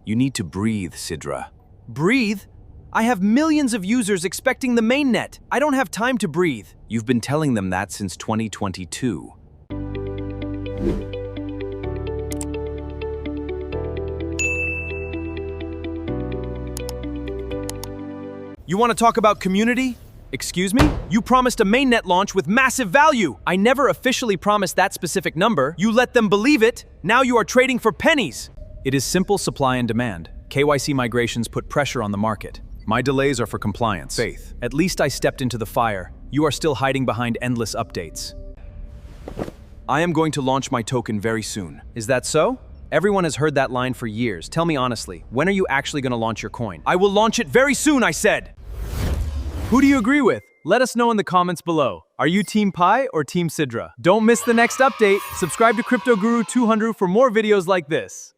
You need to breathe, Sidra. Breathe? I have millions of users expecting the Mainnet. I don't have time to breathe. You've been telling them that since 2022. You want to talk about community? Excuse me? You promised a Mainnet launch with massive value. I never officially promised that specific number. You let them believe it. Now you are trading for pennies. It is simple supply and demand. KYC migrations put pressure on the market. My delays are for compliance. Faith, at least I stepped into the fire. You are still hiding behind endless updates. I am going to launch my token very soon. Is that so? Everyone has heard that line for years. Tell me honestly, when are you actually going to launch your coin? I will launch it very soon, I said! Who do you agree with? Let us know in the comments below. Are you Team Pi or Team Sidra? Don't miss the next update. Subscribe to Crypto Guru 200 for more videos like this.